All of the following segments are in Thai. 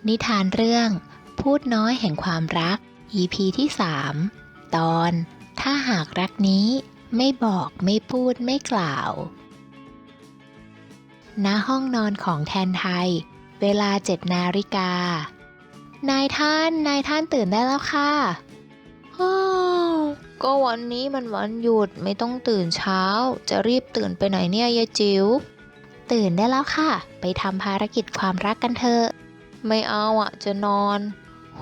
นิทานเรื่องพูดน้อยแห่งความรัก EP ที่ 3 ตอนถ้าหากรักนี้ไม่บอกไม่พูดไม่กล่าว ณ ห้องนอนของแทนไทยเวลา7 นาฬิกานายท่านตื่นได้แล้วค่ะอ้าวก็วันนี้มันวันหยุดไม่ต้องตื่นเช้าจะรีบตื่นไปไหนเนี่ยยายจิ๋วตื่นได้แล้วค่ะไปทำภารกิจความรักกันเถอะไม่เอาอ่ะจะนอนโห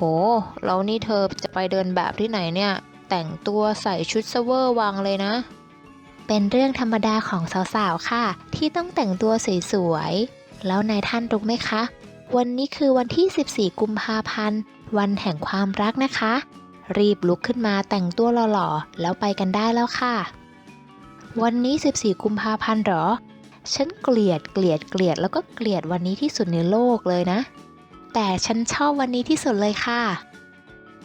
แล้วนี่เธอจะไปเดินแบบที่ไหนเนี่ยแต่งตัวใส่ชุดเซเวอร์วังเลยนะเป็นเรื่องธรรมดาของสาวๆค่ะที่ต้องแต่งตัวสวยๆแล้วนายท่านรู้ไหมคะวันนี้คือวันที่14 กุมภาพันธ์วันแห่งความรักนะคะรีบลุกขึ้นมาแต่งตัวหล่อๆแล้วไปกันได้แล้วค่ะวันนี้14 กุมภาพันธ์เหรอฉันเกลียดแล้วก็เกลียดวันนี้ที่สุดในโลกเลยนะแต่ฉันชอบวันนี้ที่สุดเลยค่ะ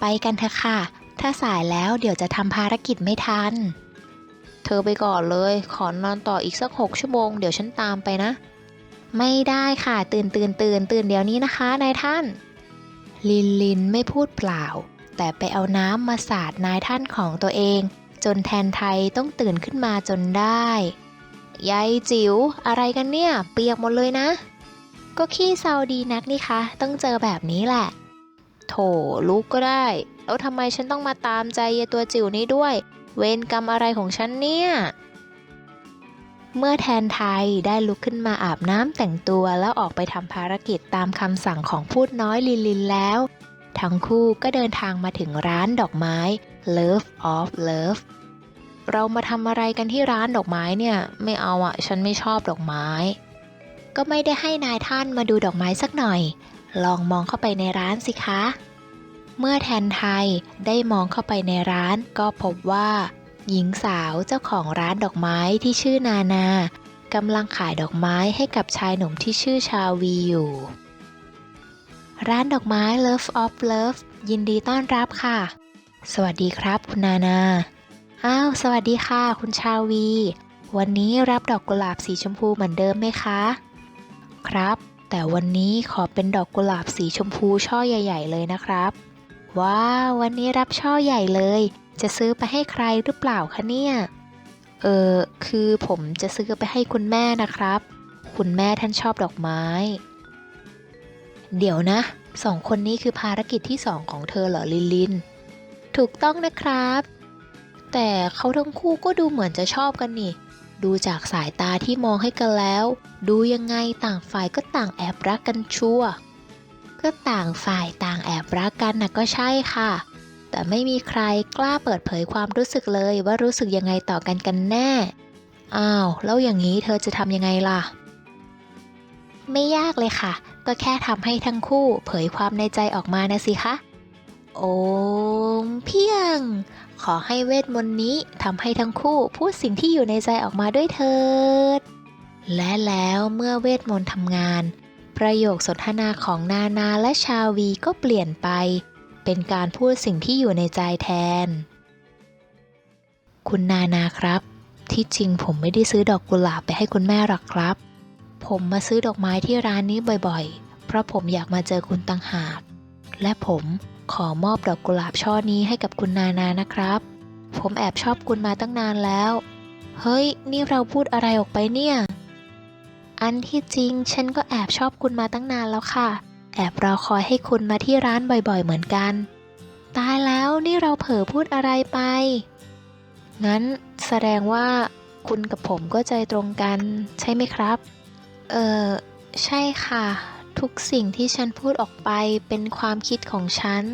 ไปกันเถอะค่ะถ้าสายแล้วเดี๋ยวจะทำภารกิจไม่ทันเธอไปก่อนเลยขอนอนต่ออีกสัก6 ชั่วโมงเดี๋ยวฉันตามไปนะไม่ได้ค่ะตื่นเดี๋ยวนี้นะคะนายท่านลินไม่พูดเปล่าแต่ไปเอาน้ำมาสาดนายท่านของตัวเองจนแทนไทยต้องตื่นขึ้นมาจนได้ยายจิ๋วอะไรกันเนี่ยเปียกหมดเลยนะก็ขี้เศร้าดีนักนี่คะต้องเจอแบบนี้แหละโถลุกก็ได้แล้วทำไมฉันต้องมาตามใจยายตัวจิ๋วนี้ด้วยเวรกรรมอะไรของฉันเนี่ยเมื่อแทนไทยได้ลุกขึ้นมาอาบน้ำแต่งตัวแล้วออกไปทำภารกิจตามคำสั่งของพูดน้อยลินแล้วทั้งคู่ก็เดินทางมาถึงร้านดอกไม้ Love of Love เรามาทำอะไรกันที่ร้านดอกไม้เนี่ยไม่เอาอ่ะฉันไม่ชอบดอกไม้ก็ไม่ได้ให้นายท่านมาดูดอกไม้สักหน่อยลองมองเข้าไปในร้านสิคะเมื่อแทนไทยได้มองเข้าไปในร้านก็พบว่าหญิงสาวเจ้าของร้านดอกไม้ที่ชื่อนานากำลังขายดอกไม้ให้กับชายหนุ่มที่ชื่อชาวีอยู่ร้านดอกไม้ Love of Love ยินดีต้อนรับค่ะสวัสดีครับคุณนานาอ้าวสวัสดีค่ะคุณชาวีวันนี้รับดอกกุหลาบสีชมพูเหมือนเดิมไหมคะครับแต่วันนี้ขอเป็นดอกกุหลาบสีชมพูช่อใหญ่ๆเลยนะครับว้าววันนี้รับช่อใหญ่เลยจะซื้อไปให้ใครหรือเปล่าคะเนี่ยคือผมจะซื้อไปให้คุณแม่นะครับคุณแม่ท่านชอบดอกไม้เดี๋ยวนะ2 คนนี้คือภารกิจที่2ของเธอเหรอลินถูกต้องนะครับแต่เขาทั้งคู่ก็ดูเหมือนจะชอบกันนี่ดูจากสายตาที่มองให้กันแล้วดูยังไงต่างฝ่ายก็ต่างแอบรักกันชัวร์ก็ต่างฝ่ายต่างแอบรักกันนะก็ใช่ค่ะแต่ไม่มีใครกล้าเปิดเผยความรู้สึกเลยว่ารู้สึกยังไงต่อกันแน่อ้าวแล้วอย่างนี้เธอจะทำยังไงล่ะไม่ยากเลยค่ะก็แค่ทำให้ทั้งคู่เผยความในใจออกมานะสิคะโอมเพียงขอให้เวทมนต์นี้ทำให้ทั้งคู่พูดสิ่งที่อยู่ในใจออกมาด้วยเถิดและแล้วเมื่อเวทมนต์ทำงานประโยคสนทนาของนานาและชาวีก็เปลี่ยนไปเป็นการพูดสิ่งที่อยู่ในใจแทนคุณนานาครับที่จริงผมไม่ได้ซื้อดอกกุหลาบไปให้คุณแม่หรอกครับผมมาซื้อดอกไม้ที่ร้านนี้บ่อยๆเพราะผมอยากมาเจอคุณต่างหากและผมขอมอบดอกกุหลาบช่อนี้ให้กับคุณนานานะครับผมแอบชอบคุณมาตั้งนานแล้วเฮ้ยนี่เราพูดอะไรออกไปเนี่ยอันที่จริงฉันก็แอบชอบคุณมาตั้งนานแล้วค่ะแอบรอคอยให้คุณมาที่ร้านบ่อยๆเหมือนกันตายแล้วนี่เราเผลอพูดอะไรไปงั้นแสดงว่าคุณกับผมก็ใจตรงกันใช่ไหมครับใช่ค่ะทุกสิ่งที่ฉันพูดออกไปเป็นความคิดของฉัน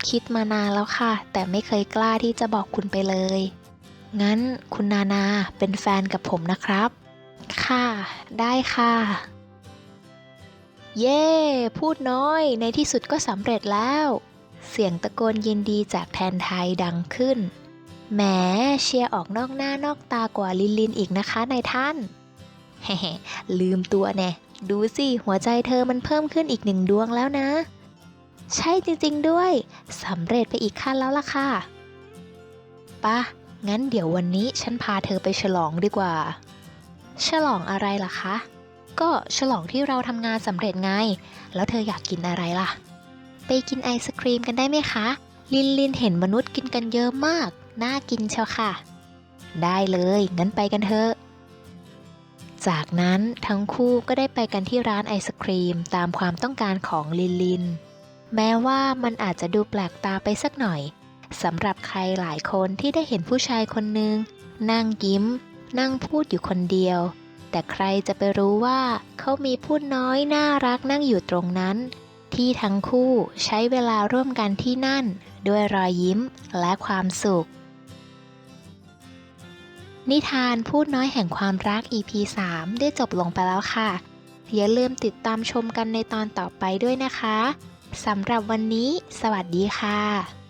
คิดมานานแล้วค่ะแต่ไม่เคยกล้าที่จะบอกคุณไปเลยงั้นคุณนานาเป็นแฟนกับผมนะครับค่ะได้ค่ะเย้พูดน้อยในที่สุดก็สำเร็จแล้วเสียงตะโกนยินดีจากแทนไทยดังขึ้นแหมเชียร์ออกนอกหน้านอกตากว่าลินอีกนะคะนายท่านแฮ่ลืมตัวแน่ดูสิหัวใจเธอมันเพิ่มขึ้นอีก1 ดวงแล้วนะใช่จริงๆด้วยสำเร็จไปอีกขั้นแล้วล่ะค่ะป่ะงั้นเดี๋ยววันนี้ฉันพาเธอไปฉลองดีกว่าฉลองอะไรล่ะคะ ก็ฉลองที่เราทำงานสำเร็จไง แล้วเธออยากกินอะไรล่ะ ไปกินไอศครีมกันได้ไหมคะ ลินเห็นมนุษย์กินกันเยอะมาก น่ากินเชียวค่ะ ได้เลย งั้นไปกันเถอะ จากนั้นทั้งคู่ก็ได้ไปกันที่ร้านไอศครีมตามความต้องการของลิน แม้ว่ามันอาจจะดูแปลกตาไปสักหน่อยสำหรับใครหลายคนที่ได้เห็นผู้ชายคนหนึ่งนั่งยิ้ม นั่งพูดอยู่คนเดียว แต่ใครจะไปรู้ว่าเขามีผู้น้อยน่ารักนั่งอยู่ตรงนั้น ที่ทั้งคู่ใช้เวลาร่วมกันที่นั่นด้วยรอยยิ้มและความสุข นิทานพูดน้อยแห่งความรัก EP 3 ได้จบลงไปแล้วค่ะ อย่าลืมติดตามชมกันในตอนต่อไปด้วยนะคะ สำหรับวันนี้ สวัสดีค่ะ